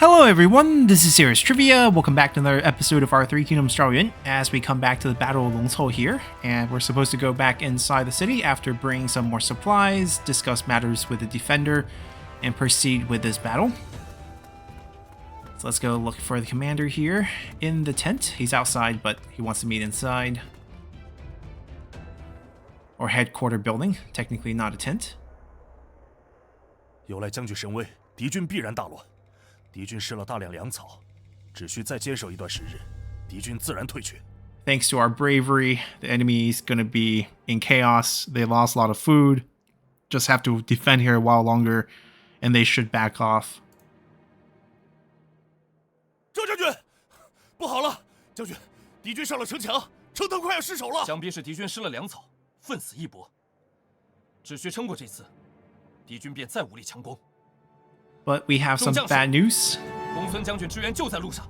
Hello everyone, this is Serious Trivia. Welcome back to another episode of our Three Kingdoms Zhao as we come back to the Battle of Longcou here, and we're supposed to go back inside the city after bringing some more supplies, discuss matters with the defender, and proceed with this battle. So let's go look for the commander here in the tent. He's outside, but he wants to meet inside. Or headquarter building, technically not a tent. 有赖将军神威，敌军必然大乱。敌军失了大量粮草，只需再坚守一段时日，敌军自然退却。 Thanks to our bravery, the enemy's gonna be in chaos. They lost a lot of food. Just have to defend here a while longer, and they should back off. 周将军，不好了！将军，敌军上了城墙，城头快要失守了。想必是敌军失了粮草，奋死一搏。只需撑过这次，敌军便再无力强攻。 But we have some bad news. 公孙将军支援就在路上，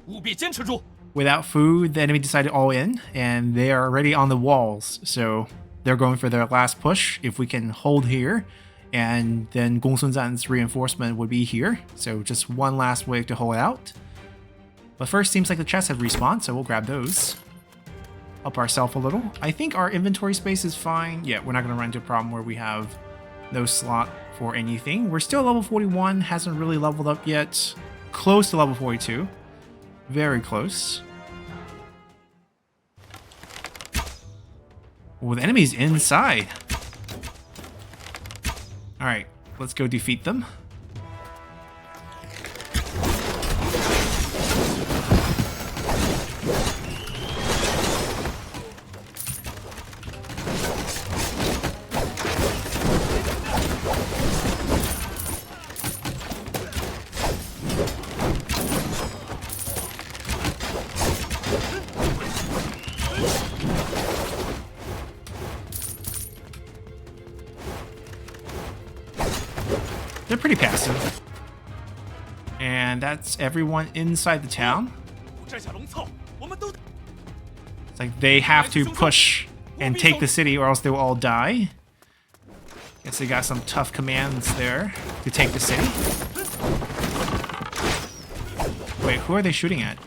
务必坚持住。 Without food, the enemy decided all in, and they are already on the walls. So they're going for their last push. If we can hold here, and then Gong Sun Zan's reinforcement would be here. So just one last wave to hold out. But first, seems like the chests have respawned, so we'll grab those. Up ourselves a little. I think our inventory space is fine. Yeah, we're not going to run into a problem where we have no slot for anything. We're still level 41, hasn't really leveled up yet. Close to level 42. Very close. Oh, the enemy's inside. Alright, let's go defeat them. They're pretty passive. And that's everyone inside the town. It's like they have to push and take the city or else they will all die. Guess they got some tough commands there to take the city. Wait, who are they shooting at?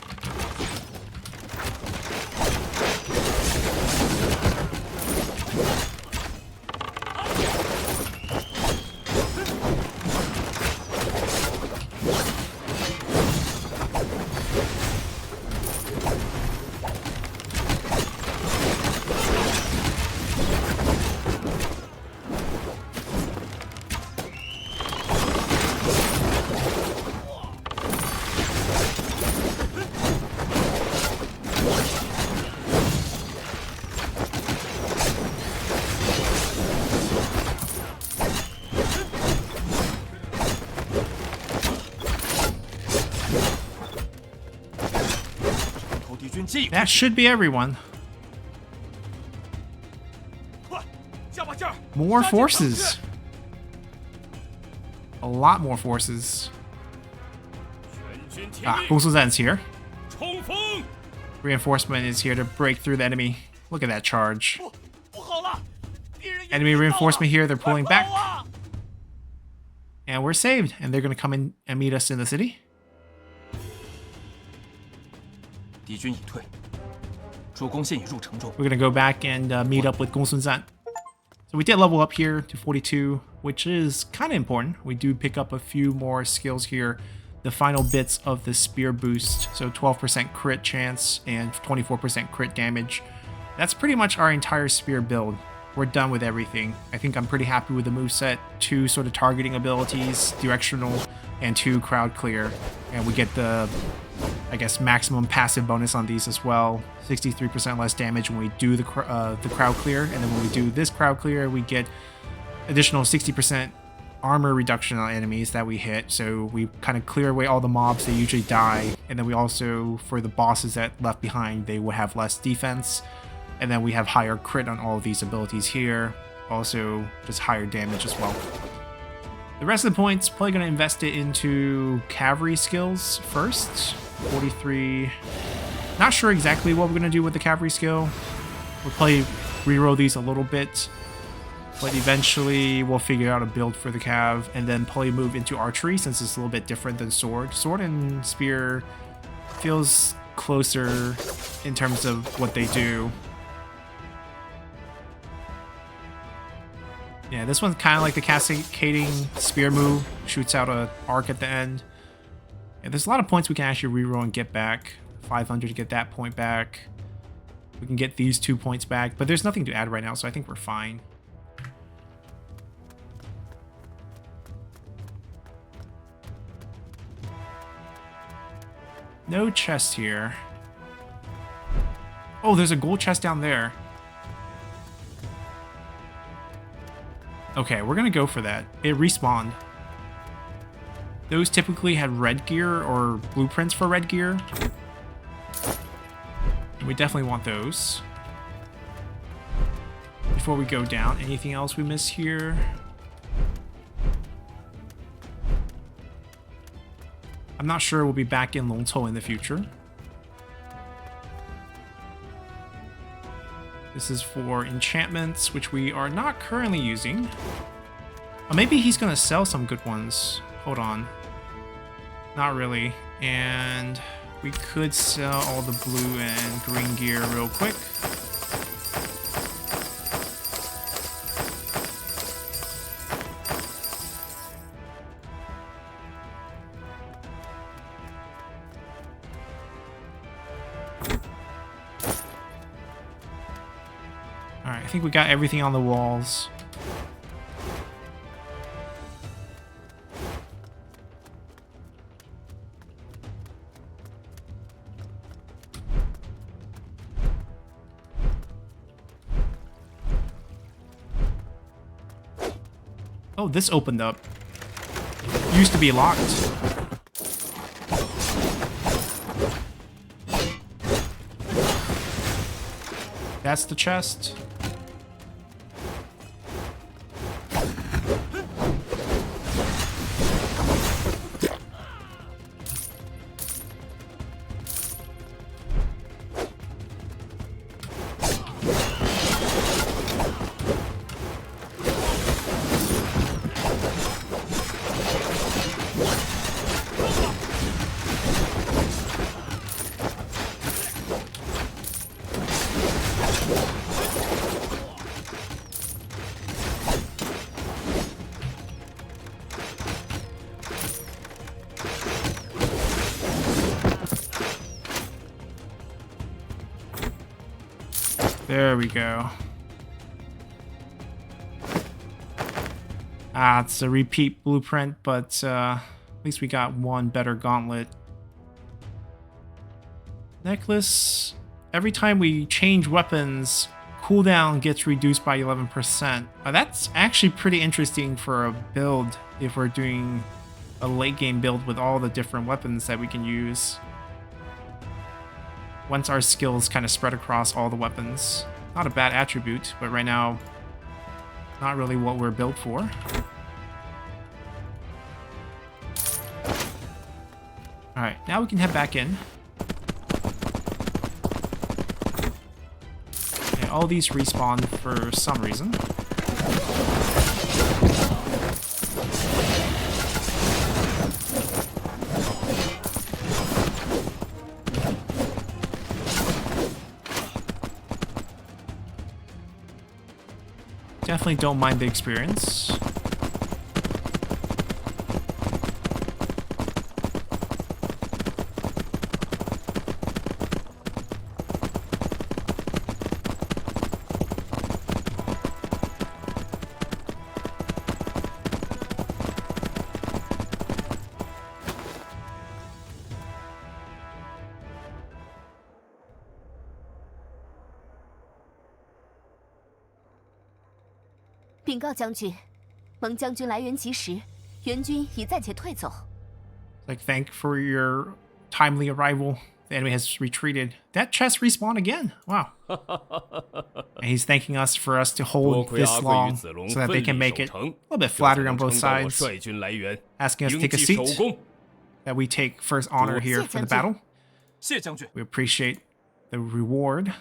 That should be everyone. More forces. A lot more forces. Ah, Gong Sun Zan's here. Reinforcement is here to break through the enemy. Look at that charge. Enemy reinforcement here, they're pulling back. And we're saved. And they're going to come in and meet us in the city. 敌军已退，主攻线已入城中。 We're going to go back and meet up with Gong Sun Zan. So we did level up here to 42, which is kind of important. We do pick up a few more skills here. The final bits of the spear boost. So 12% crit chance and 24% crit damage. That's pretty much our entire spear build. We're done with everything. I think I'm pretty happy with the moveset. 2 sort of targeting abilities, directional, and 2 crowd clear. And we get the, I guess, maximum passive bonus on these as well. 63% less damage when we do the crowd clear. And then when we do this crowd clear, we get additional 60% armor reduction on enemies that we hit. So we kind of clear away all the mobs, they usually die. And then we also, for the bosses that left behind, they will have less defense. And then we have higher crit on all of these abilities here. Also, just higher damage as well. The rest of the points, probably going to invest it into cavalry skills first. 43. Not sure exactly what we're going to do with the cavalry skill. We'll probably reroll these a little bit. But eventually we'll figure out a build for the cav and then probably move into archery since it's a little bit different than sword. Sword and spear feels closer in terms of what they do. Yeah, this one's kind of like the cascading spear move. Shoots out a arc at the end. Yeah, there's a lot of points we can actually reroll and get back. 500 to get that point back. We can get these 2 points back, but there's nothing to add right now, so I think we're fine. No chest here. Oh, there's a gold chest down there. Okay, we're gonna go for that. It respawned. Those typically had red gear or blueprints for red gear. We definitely want those. Before we go down, anything else we miss here? I'm not sure we'll be back in Longtou in the future. This is for enchantments, which we are not currently using. Oh, maybe he's gonna sell some good ones. Hold on. Not really. And we could sell all the blue and green gear real quick. Alright, I think we got everything on the walls. Oh, this opened up. Used to be locked. That's the chest. There we go. Ah, it's a repeat blueprint, but at least we got one better gauntlet. Necklace. Every time we change weapons, cooldown gets reduced by 11%. That's actually pretty interesting for a build if we're doing a late game build with all the different weapons that we can use. Once our skills kind of spread across all the weapons. Not a bad attribute, but right now, not really what we're built for. Alright, now we can head back in. And all these respawn for some reason. Definitely don't mind the experience.禀告将军，蒙将军来援及时，援军已暂且退走。 Like, thank for your timely arrival. The enemy has retreated. That chest respawned again. Wow. And he's thanking us for us to hold this long so that they can make it a little bit flattered on both sides. Asking us to take a seat. That we take first honor here for the battle. We appreciate the reward.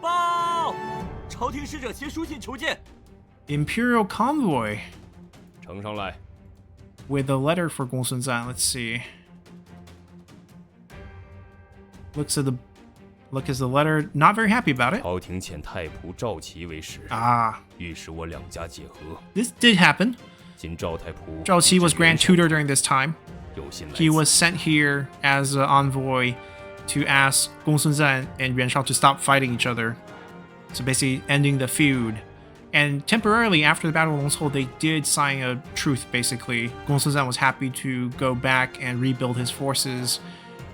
报朝廷使者携书信求见。 Imperial convoy 呈上来。 with a letter for Gong Sun Zan. Let's see. Look as the letter. Not very happy about it. 朝廷遣太仆赵齐为使， Ah, 欲使我两家结和。 this did happen. 今赵太仆 Zhao Qi was Grand Tutor during this time. 有信来 He 此 was sent here as an envoy to ask Gong Sun Zan and Yuan Shao to stop fighting each other. So basically ending the feud. And temporarily after the Battle of Longzhou, they did sign a truce, basically. Gong Sun Zan was happy to go back and rebuild his forces,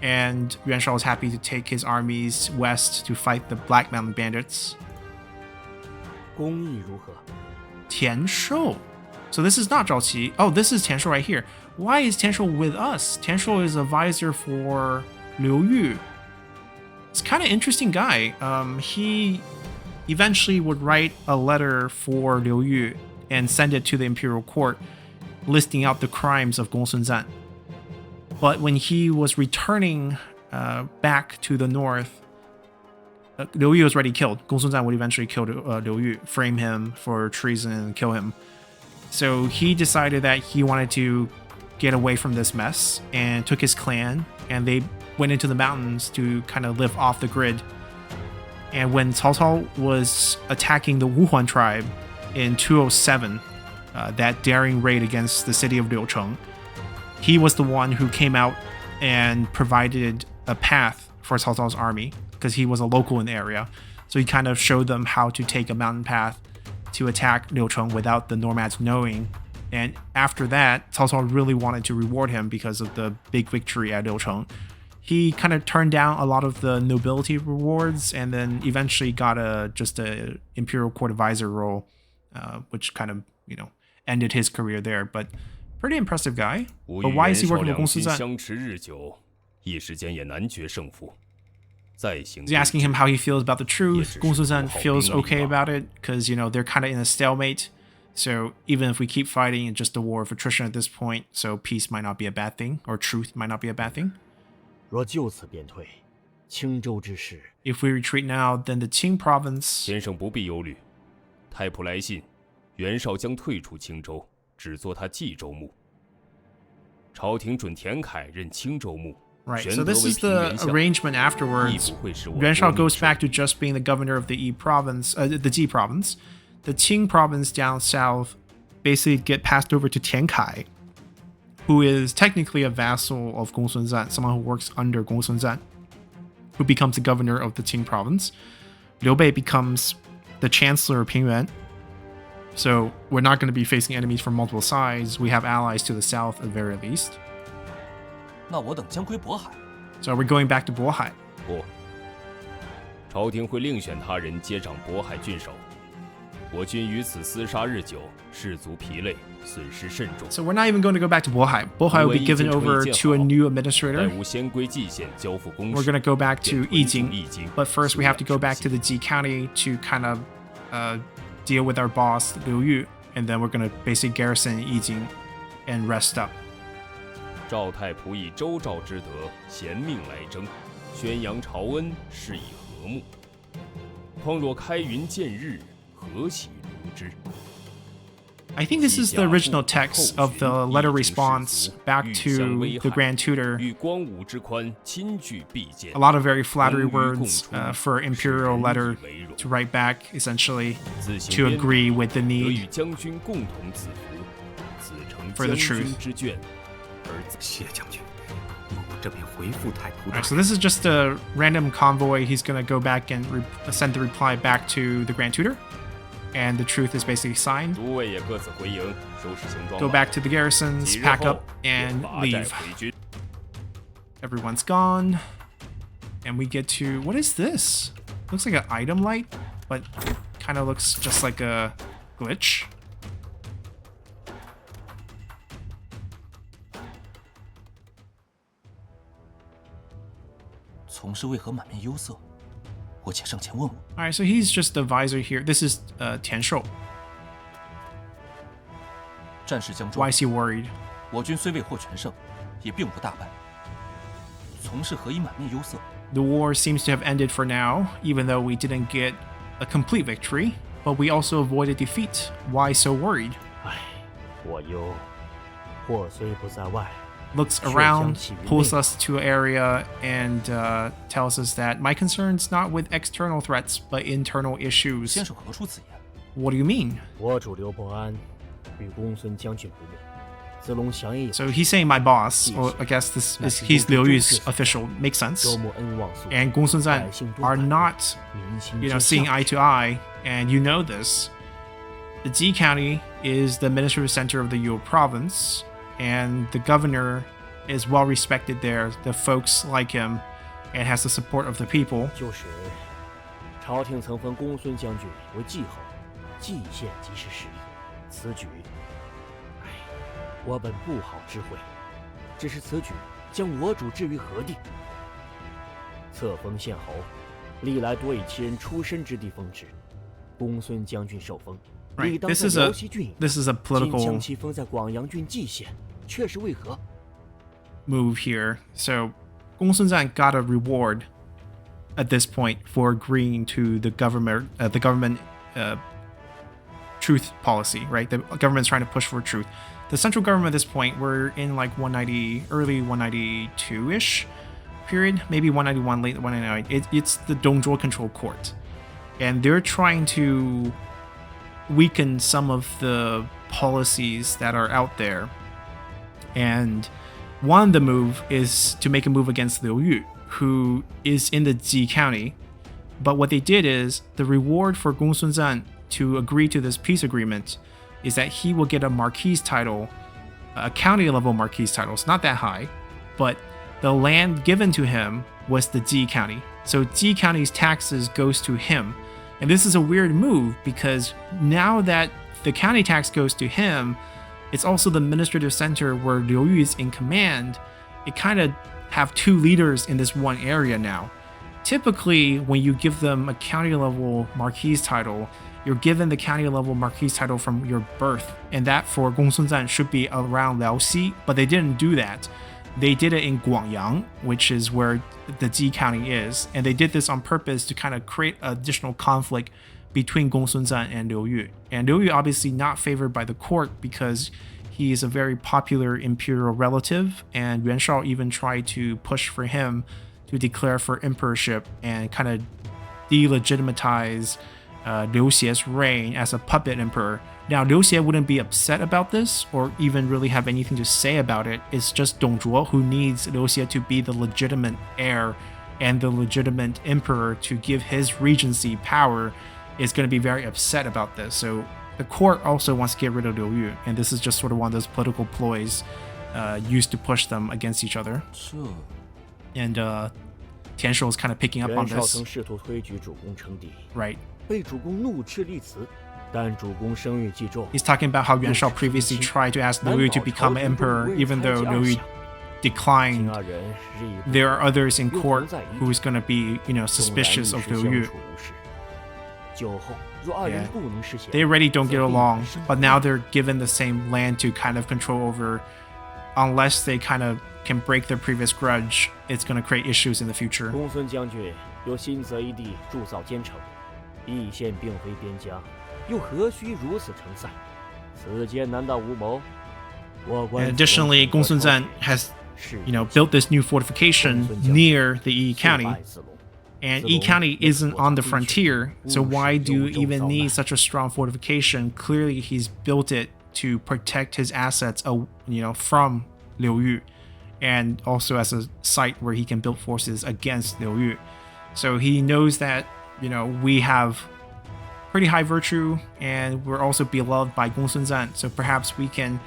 and Yuan Shao was happy to take his armies west to fight the Black Mountain bandits. 公意如何？ Tian Shou. So this is not Zhao Qi. Oh, this is Tian Shou right here. Why is Tian Shou with us? Tian Shou is a visor for Liu Yu. It's kind of interesting guy. He eventually would write a letter for Liu Yu and send it to the imperial court, listing out the crimes of Gong Sun Zan. But when he was returning back to the north, Liu Yu was already killed. Gong Sun Zan would eventually kill Liu Yu, frame him for treason and kill him. So he decided that he wanted to get away from this mess and took his clan, and they went into the mountains to kind of live off the grid. And when Cao Cao was attacking the Wuhuan tribe in 207, that daring raid against the city of Liucheng, he was the one who came out and provided a path for Cao Cao's army because he was a local in the area. So he kind of showed them how to take a mountain path to attack Liucheng without the nomads knowing. And after that, Cao Cao really wanted to reward him because of the big victory at Liucheng. He kind of turned down a lot of the nobility rewards and then eventually got just a imperial court advisor role, which kind of, ended his career there. But pretty impressive guy. 吾 But 与 why 袁 is he 绍 working with 两 Gong 心 Sun Zan? 相持日久，一时间也难决胜负。再行 He's asking him how he feels about the truth. Yes, Gong Sun Zan it's just feels how okay being about it because, they're kind of in a stalemate. So even if we keep fighting, it's just a war of attrition at this point. So peace might not be a bad thing, or truth might not be a bad thing. 若就此便退，青州之事 If we retreat now, then the Qing province. 先生不必忧虑。太仆来信，袁绍将退出青州，只做他冀州牧。朝廷准田凯任青州牧。 Right, so this is the arrangement afterwards. Yuan Shao goes back to just being the governor of the Yi province, the Ji province. The Qing province down south basically get passed over to Tian Kai, who is technically a vassal of Gong Sun Zan, someone who works under Gong Sun Zan, who becomes the governor of the Qing province. Liu Bei becomes the chancellor of Pingyuan. So we're not going to be facing enemies from multiple sides. We have allies to the south at the very least. 那我等将归渤海。 So we're going back to Bohai. 不，朝廷会另选他人接掌渤海郡守。我军于此厮杀日久，士卒疲累，损失甚重。 So we're not even going to go back to Bohai. Bohai will be given over to a new 待 administrator. 吾先归蓟县交付公 We're 事。 going to go back to 便屯驻 Yijing. 易京 But first, we have to go back to 苏 the 养 Ji County to kind of deal with our boss, Liu Yu. And then we're going to basically garrison Yijing and rest up. 赵太仆以周赵之德，贤命来征，宣扬朝恩，是以和睦。况若开云见日，何喜如之？ I think this is the original text of the letter response back to the Grand Tutor. 与光武之宽，亲距必见 A。lot of very flattery words for imperial letter to write back, essentially, 自行 to 边 agree with the 得与 need 将军共同赐福，此诚 for the 将军 truth. 之眷，而自 谢将军，某这便回复太仆 Alright, 大 so 人。 this is just a random convoy. He's going to go back and send the reply back to the Grand Tutor. And the truth is basically signed. 诸位也各自回营，收拾行装 Go 吧。 back to the garrisons, 几日 pack 后 up, 便 and 拔寨 leave. 回军。 Everyone's gone. And we get to... What is this? Looks like an item light, but kind of looks just like a glitch. 从师为何满面忧色？我且上前问问。 Alright, so he's just the visor here. This is Tian Shou. 战事将终 Why，is he worried? 我军虽未获全胜，也并不大败。从事何以满面忧色？ The war seems to have ended for now, even though we didn't get a complete victory, but we also avoided defeat. Why so worried? 唉，我忧，祸虽不在外， Looks around, pulls us to an area, and tells us that my concern's not with external threats, but internal issues. 先生何出此言？ What do you mean? 我主刘伯安与公孙将军不睦，子龙降也有 So he's saying my boss, or I guess this is he's Liu Yu's official, makes sense. 周穆恩望素， And Gong Sun Zan 百姓多 are 反对 not, 民心 you know, 皆 seeing 向 eye to eye, and you know this. The Ji County is the administrative center of the Yue province, and the governor is well respected there. The folks like him, and has the support of the people. 就是朝廷曾封公孙将军为季侯，蓟县即是实力。此举，唉，我本不好知会，只是此举将我主置于何地？册封县侯，历来多以其人出身之地封之。公孙将军受封， Right. 理当 This 在 is a 辽西郡营。 this is a 今 political 将其封在广阳郡蓟县，却是为何？ move here. So Gong Sun Zan got a reward at this point for agreeing to the government truth policy, right? The government's trying to push for truth. The central government at this point, we're in like 190, early 192-ish period, maybe 191, late 199. It's the Dongzhuo control court. And they're trying to weaken some of the policies that are out there. And one, the move is to make a move against Liu Yu, who is in the Ji County. But what they did is the reward for Gong Sun Zan to agree to this peace agreement is that he will get a marquise title, a county level marquise title. It's not that high, but the land given to him was the Ji County. So Ji County's taxes goes to him. And this is a weird move because now that the county tax goes to him, it's also the administrative center where Liu Yu is in command. It kind of have two leaders in this one area now. Typically, when you give them a county level marquise title, you're given the county level marquise title from your birth, and that for Gong Sun Zan should be around Liaoxi, but they didn't do that. They did it in Guangyang, which is where the Ji County is, and they did this on purpose to kind of create additional conflict between Gong Sun Zan and Liu Yu. And Liu Yu obviously not favored by the court because he is a very popular imperial relative, and Yuan Shao even tried to push for him to declare for emperorship and kind of delegitimize Liu Xie's reign as a puppet emperor. Now, Liu Xie wouldn't be upset about this or even really have anything to say about it. It's just Dongzhuo who needs Liu Xie to be the legitimate heir and the legitimate emperor to give his regency power is going to be very upset about this. So the court also wants to get rid of Liu Yu, and this is just sort of one of those political ploys used to push them against each other. 这 And Tian Shou is kind of picking up on 袁绍 this, 曾试图推举主公称帝， right? 被主公怒斥立辞，但主公声誉既重， He's talking about how Yuan Shao previously tried to ask Liu Yu to become emperor, even though Liu Yu 秦 declined. 二人日益不 There are others in 又 court 同在一 who's going to be, you know, 纵然 suspicious 一 of 时 Liu 相 Yu. 处无事，酒后若二人 Yeah. 不能实现， They already don't 则 get 必 along, 生 but now they're given the same land to kind of control over. Unless they kind of can break their previous grudge, it's going to create issues in the future. 公孙将军有新择一地铸造坚城，义县并非边疆，又何须如此成散？此间难道无谋？我观 And additionally, Gong Sun Zan has, you know, built this new fortification near the Yi County. And Yi County isn't on the frontier, so why do you even need such a strong fortification? Clearly, he's built it to protect his assets, you know, from Liu Yu, and also as a site where he can build forces against Liu Yu. So he knows that, you know, we have pretty high virtue, and we're also beloved by Gong Sun Zan. So perhaps we can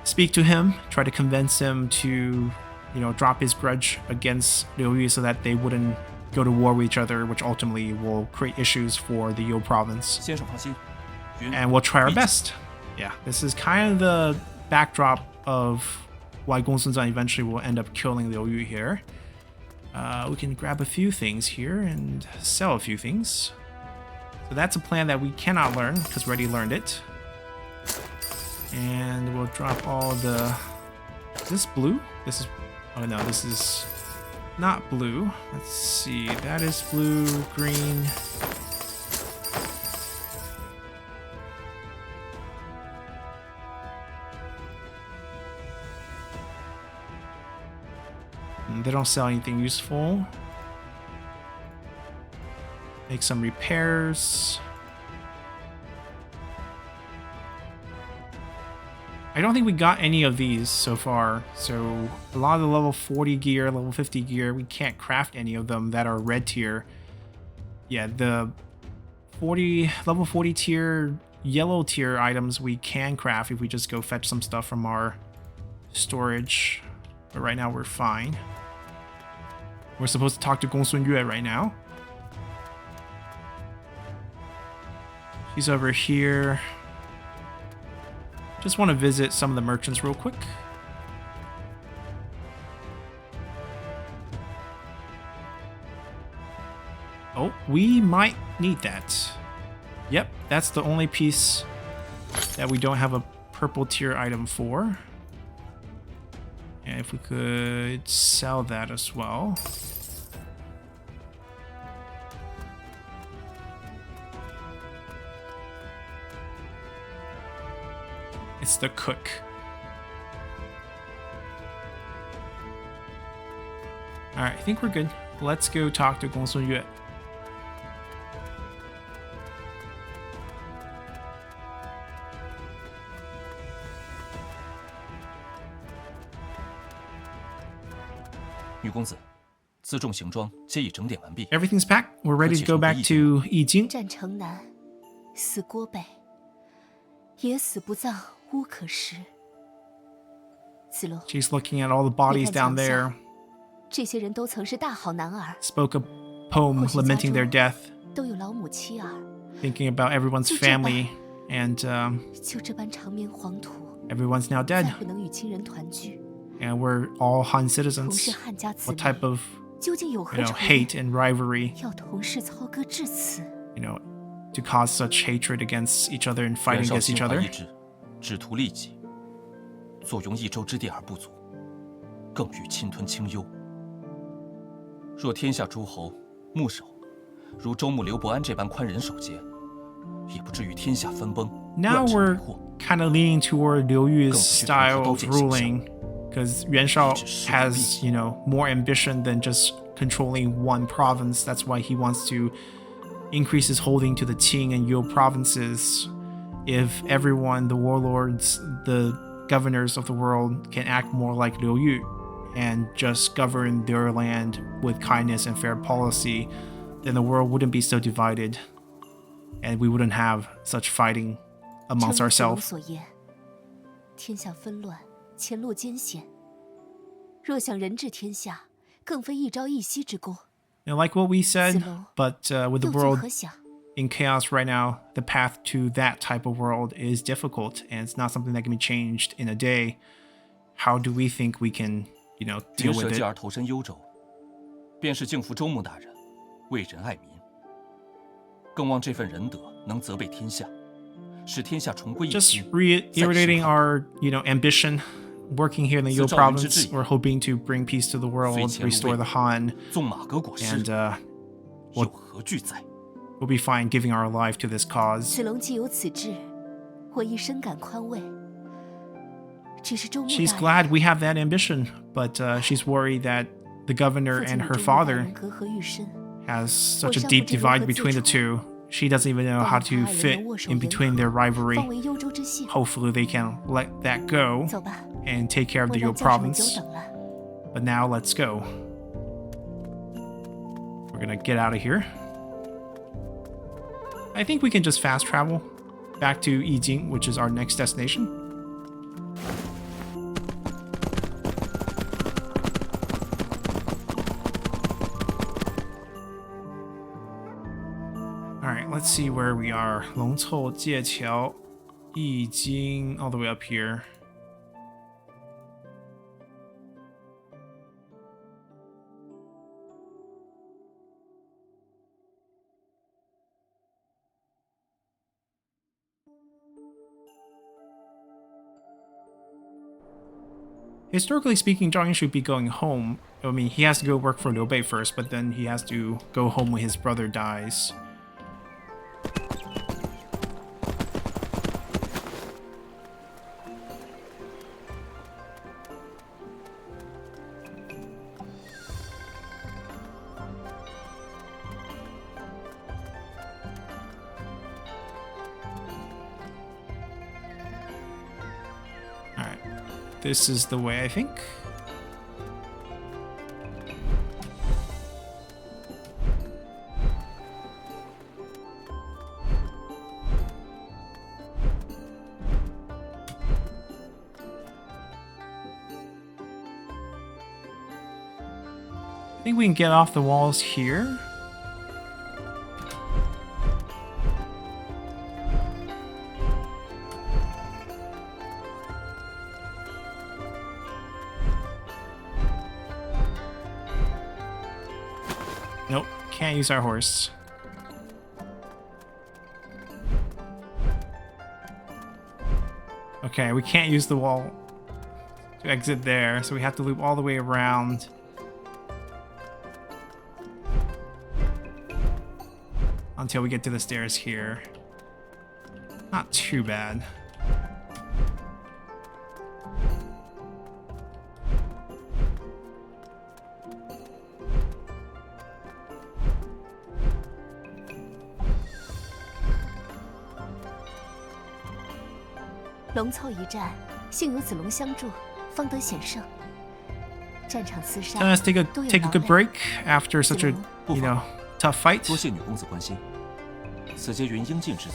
speak to him, try to convince him to, you know, drop his grudge against Liu Yu so that they wouldn't go to war with each other, which ultimately will create issues for the Yue province. 先生放心，云 And we'll try our 必解 best. Yeah, this is kind of the backdrop of why Gong Sun Zan eventually will end up killing Liu Yu here. We can grab a few things here and sell a few things. So that's a plan that we cannot learn because we already learned it. And we'll drop all the... Is this blue? This is... Oh no, this is not blue. Let's see. That is blue, green. And they don't sell anything useful. Make some repairs. I don't think we got any of these so far. So a lot of the level 40 gear, level 50 gear, we can't craft any of them that are red tier. Yeah, the level 40 tier, yellow tier items we can craft if we just go fetch some stuff from our storage. But right now we're fine. We're supposed to talk to Gongsun Yue right now. She's over here. Just want to visit some of the merchants real quick. Oh, we might need that. Yep, that's the only piece that we don't have a purple tier item for. And if we could sell that as well. It's the cook. Alright, I think we're good. Let's go talk to Gongsun Yue. Everything's packed. We're ready to go back to Yijing. 战城南，死郭北，也死不葬，无可食。子龙， She's looking at all the bodies down there. 这些人都曾是大好男儿， Spoke a poem lamenting their death, 都有老母妻儿， thinking about everyone's family, and 就这般长眠黄土， everyone's now 再 dead. 不能与亲人团聚。 And we're all Han 同是 citizens. 汉家子 What 民， type of 究竟有何 you know 仇 hate 怨？ and rivalry, 要同是操戈至此， you know, to cause such hatred against each other and fighting against each other? 只图利己，坐拥一州之地而不足，更欲侵吞清幽。若天下诸侯牧守如周穆、刘伯安这般宽仁守节，也不至于天下分崩， Now 乱世 we're 迷惑。 kind of leaning toward Liu Yu's 更不需 style 通过 of 刀剑形象。 ruling, because Yuan Shao 一直是 has, you know, more ambition than just controlling one province. That's why he wants to increase his holding to the Qing and Yu provinces. If everyone, the warlords, the governors of the world, can act more like Liu Yu and just govern their land with kindness and fair policy, then the world wouldn't be so divided, and we wouldn't have such fighting 正 amongst 如子龙 ourselves. 所言，天下纷乱，前路艰险。若想人治天下，更非一朝一夕之功。 You know, like what we said, but with the 又作 world 何想？ in chaos right now, the path to that type of world is difficult, and it's not something that can be changed in a day. How do we think we can, you know, 云 deal 舍 with 继 it? 而投身幽州，便是敬服周穆大人，为人爱民。更望这份仁德能责备天下，使天下重归一 Just 心。 reiterating our, you know, ambition. Working here in the Yu 自赵云之 province, 志 we're hoping to bring peace to the world, 虽前路 restore 未 the 卜 Han, 纵马革裹尸， and 有何惧哉？ we'll be fine giving our life to this cause. 子龙既有此志，我亦深感宽慰。只是周穆 She's 大 glad 人，we have that ambition, but she's worried that the governor 父亲 and 与 her 周穆大 father 人隔阂愈深， has such a 相互 deep 之如 divide 何 between the 自处？ two. She doesn't even know how to 望他二人 fit 能握手 in 言 between their 和， rivalry. 方为幽州之幸。 Hopefully they can let that go 走吧， and take care of 我 the Yu 让教授们久 province. 等了。 But now let's go. We're gonna get out of here. I think we can just fast travel back to Yijing, which is our next destination. Alright, let's see where we are. 龙凑界桥, Yijing, all the way up here. Historically speaking, Zhao Yun should be going home. I mean, he has to go work for Liu Bei first, but then he has to go home when his brother dies. this is the way, I think. I think we can get off the walls here. Nope, can't use our horse. Okay, we can't use the wall to exit there, so we have to loop all the way around. Until we get to the stairs here. Not too bad.龙凑一战，幸有子龙相助，方得险胜。战场厮杀， So let's take a 多有 take a 劳 good 累。 break after such a 不妨。 tough fight. 多谢女公子关心，此皆云应尽之责。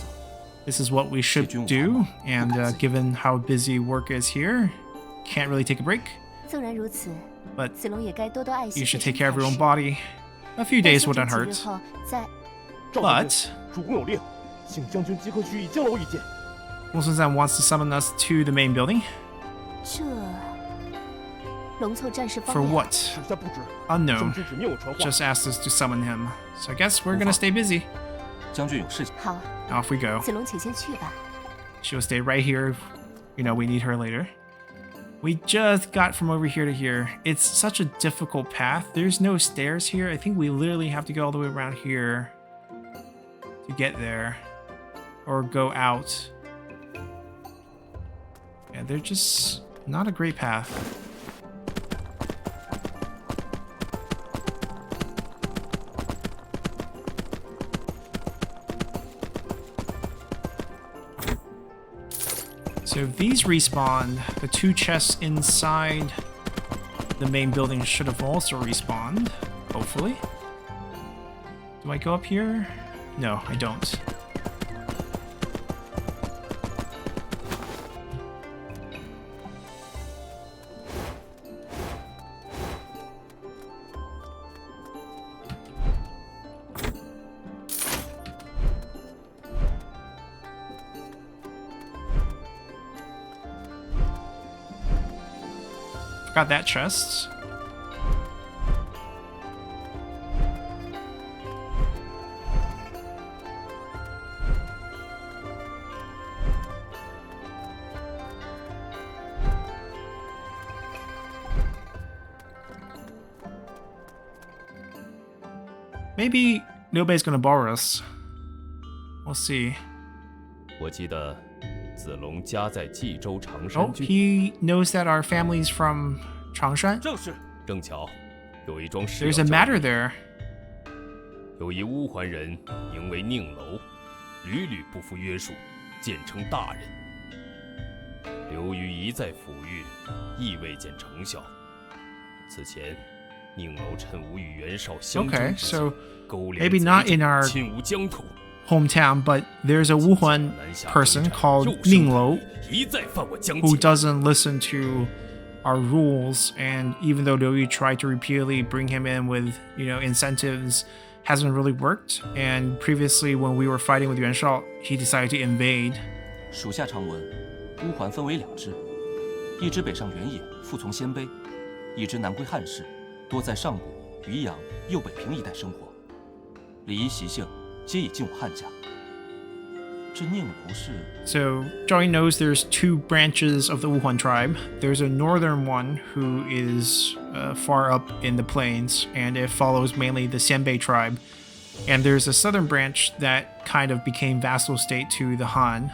This is what we should do, and given how busy work is here, can't really take a break. 纵然如此， But 子龙也该多多爱惜 you 自 should 身 take care of your own 才是。 body. A few 待 days 休整 wouldn't 几日 hurt. 后再。 But 主公有令，请将军即刻去诣江楼一见。 Wilson wants to summon us to the main building. 这龙凑战士方 For 面， what? 属下不知， Unknown. 将军只命我传话。 Just asked us to summon him. So I guess we're gonna stay busy. 将军有事情，好， Off we go. 子龙请先去吧。 She'll stay right here if, we need her later. We just got from over here to here. It's such a difficult path. There's no stairs here. I think we literally have to go all the way around here to get there. Or go out. Yeah, they're just not a great path. So if these respawn, the two chests inside the main building should have also respawned, hopefully. Do I go up here? No, I don't. Got that chest. Maybe nobody's gonna borrow us. We'll see. 我记得子龙家在冀州常 Oh, 山郡， he knows that our family's from Changshan. 正是。正巧有一桩事 There's 要 a 交 matter 代 there. 有一乌桓人名为宁楼，屡屡不服约束，简称大人。刘虞一再抚育，亦未见成效。此前，宁楼趁吾与袁绍相 Okay, 争之际 so 勾连 maybe 贼 not 众 in our 侵吴疆土， hometown, but there's a Wuhuan person called Ninglou 一再犯我疆 who 界。 doesn't listen to our rules, and even though Liu Yu tried to repeatedly bring him in with, incentives, hasn't really worked. And previously, when we were fighting with Yuan Shao, he decided to invade. 属下常闻，乌桓分为两支，一支北上原野，服从鲜卑；一支南归汉室，多在上古、渔阳、右北平一带生活，礼仪习性皆已进我汉家。这宁楼是 So Zhao knows there's two branches of the Wuhuan tribe. There's a northern one who is far up in the plains, and it follows mainly the Xianbei tribe. And there's a southern branch that kind of became vassal state to the Han,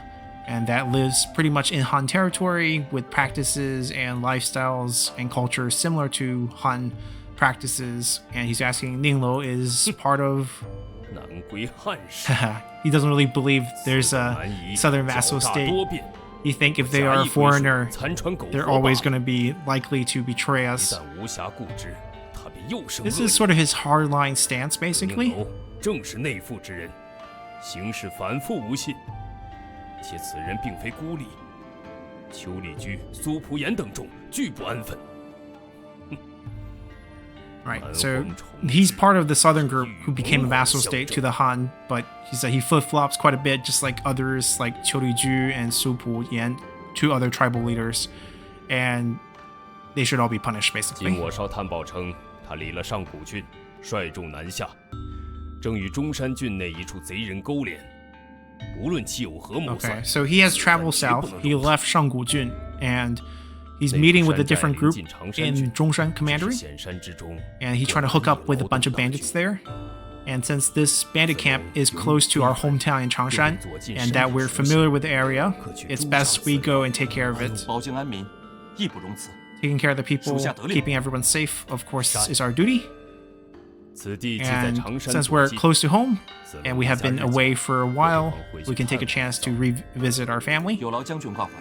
and that lives pretty much in Han territory with practices and lifestyles and culture similar to Han practices. And he's asking Ninglou is part of 南归汉室， he doesn't really believe there's a 蛮夷 southern vassal 狡诈 state 多变， You think if they 假 are a 意归属 foreigner, 残喘苟 they're 活 always 罢 going to be likely to betray 一 us. 旦无暇顾之，他便又生 This 恶 is 意。 sort of his hardline stance, 宁 basically. 楼正是内附之人，行事反复无信，且此人并非孤立，邱丽居、苏仆言等众俱不安分。 Right, so he's part of the southern group who became a vassal state to the Han, but he flip-flops quite a bit, just like others like Qiu Liju and Su Pu Yan, 2 other tribal leaders, and they should all be punished, 今 basically. 我稍探报称，他离了上古郡，率众南下，正与中山郡内一处贼人勾连。无论其有何谋算 Okay, so he has traveled south. He left Shanggujun, and he's meeting with a different group in Zhongshan 是 Commandery, 险山之中， and he's trying to hook up with a bunch of bandits there. And since this bandit camp is close to our hometown in Changshan, and that we're familiar with the area, it's best we go and take care of it. 保境安民，义不容辞。 Taking care of the people, keeping everyone safe, of course, is our duty. 此地既在 And 常山 since 所 we're 近， close to home, 自 and we have been 下日 away 久 for a while, 回 we can take a 去 chance to 看 revisit our family. 有劳将军挂怀。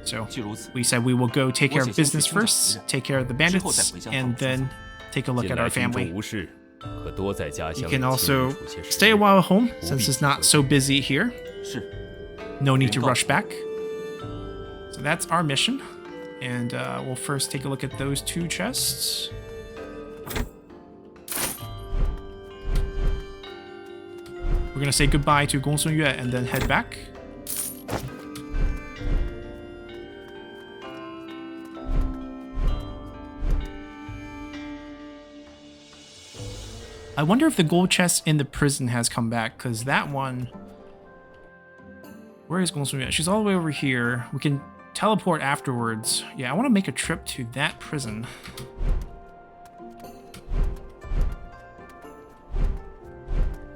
So 既如此， we said we will go take care of 我且先 business 去冲 first, 场 take care of the 之后 bandits, 再回家 and 放松 then take a look 近 at 来 our 军中 family. 无事，可多在家 You 乡 can 亲 also 处些时 stay a 日 while at home 不 since 必 it's not 自 so busy here. 是 No need to Bingo. rush back. So that's our mission. And we'll first take a look at those 2 chests. We're gonna say goodbye to Gong Sun Yue and then head back. I wonder if the gold chest in the prison has come back, because that one... Where is Gong Sun Yue? She's all the way over here. We can teleport afterwards. Yeah, I want to make a trip to that prison.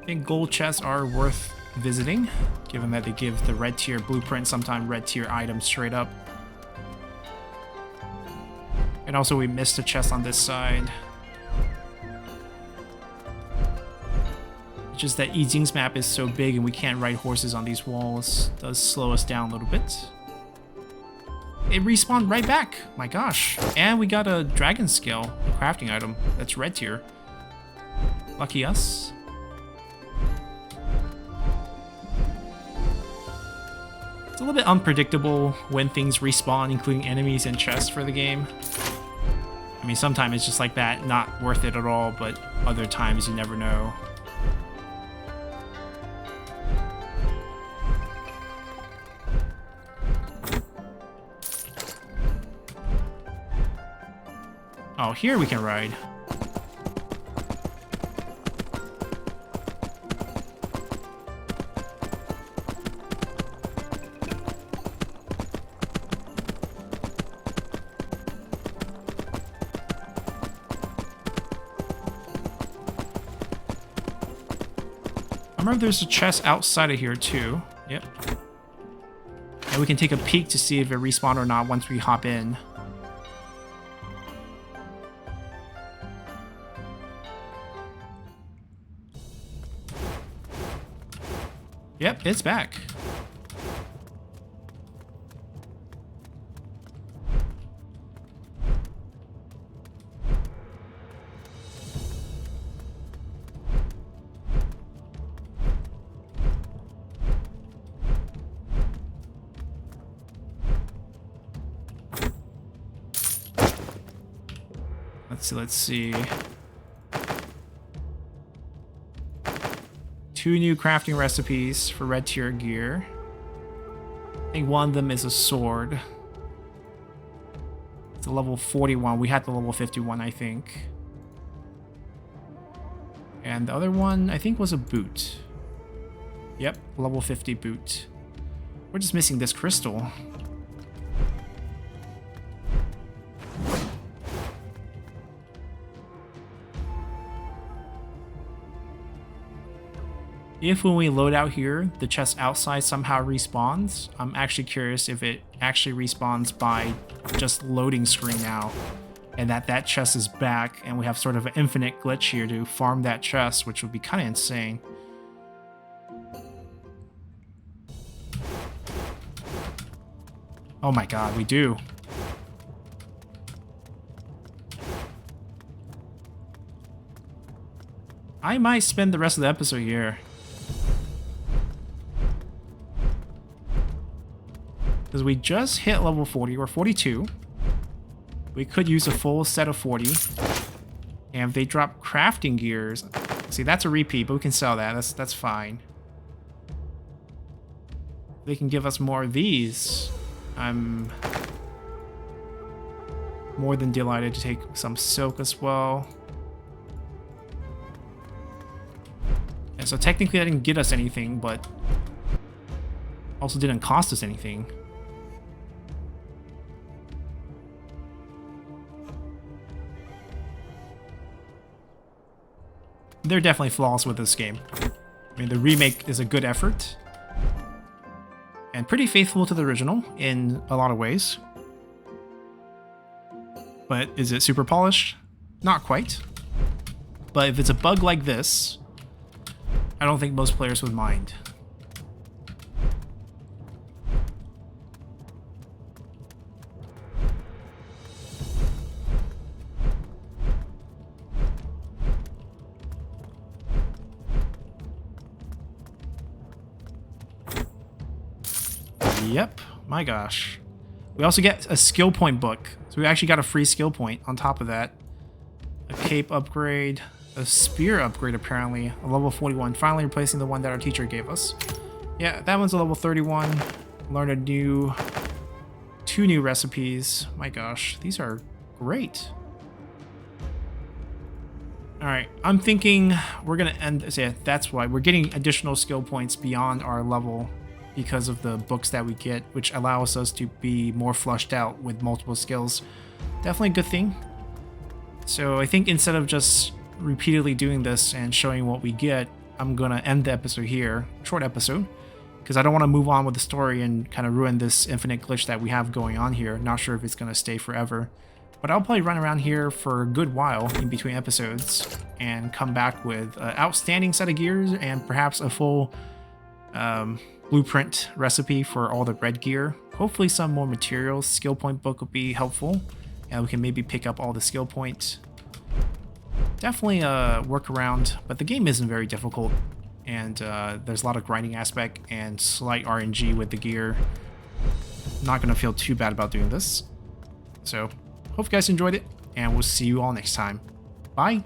I think gold chests are worth visiting, given that they give the red tier blueprint, sometimes red tier items straight up. And also we missed a chest on this side. It's just that Yijing's map is so big and we can't ride horses on these walls. It does slow us down a little bit. It respawned right back. My gosh. And we got a dragon scale crafting item that's red tier. Lucky us. It's a little bit unpredictable when things respawn, including enemies and chests for the game. I mean, sometimes it's just like that, not worth it at all, but other times you never know. Oh, here we can ride. I remember there's a chest outside of here too. Yep. And we can take a peek to see if it respawned or not once we hop in. Yep, it's back. Let's see. 2 new crafting recipes for red tier gear. I think one of them is a sword. It's a level 41. We had the level 51, I think. And the other one, I think, was a boot. Yep, level 50 boot. We're just missing this crystal. If when we load out here, the chest outside somehow respawns, I'm actually curious if it actually respawns by just loading screen now. And that chest is back, and we have sort of an infinite glitch here to farm that chest, which would be kind of insane. Oh my god, we do. I might spend the rest of the episode here. Because we just hit level 40, we're 42. We could use a full set of 40. And if they drop crafting gears, see that's a repeat, but we can sell that. That's fine. They can give us more of these. I'm more than delighted to take some silk as well. And so technically that didn't get us anything, but also didn't cost us anything. There are definitely flaws with this game. I mean, the remake is a good effort. And pretty faithful to the original in a lot of ways. But is it super polished? Not quite. But if it's a bug like this, I don't think most players would mind. Yep, my gosh. We also get a skill point book. So we actually got a free skill point on top of that. A cape upgrade, a spear upgrade apparently, a level 41, finally replacing the one that our teacher gave us. Yeah, that one's a level 31. Learned a two new recipes. My gosh, these are great. Alright, I'm thinking we're gonna end, so yeah, that's why we're getting additional skill points beyond our level because of the books that we get, which allows us to be more flushed out with multiple skills. Definitely a good thing. So I think instead of just repeatedly doing this and showing what we get, I'm gonna end the episode here, short episode, because I don't want to move on with the story and kind of ruin this infinite glitch that we have going on here. Not sure if it's gonna stay forever, but I'll probably run around here for a good while in between episodes and come back with an outstanding set of gears and perhaps a full blueprint recipe for all the red gear. Hopefully some more materials. Skill point book will be helpful, and we can maybe pick up all the skill points. Definitely a workaround, but the game isn't very difficult, and there's a lot of grinding aspect and slight RNG with the gear. Not gonna feel too bad about doing this. So hope you guys enjoyed it, and we'll see you all next time. Bye.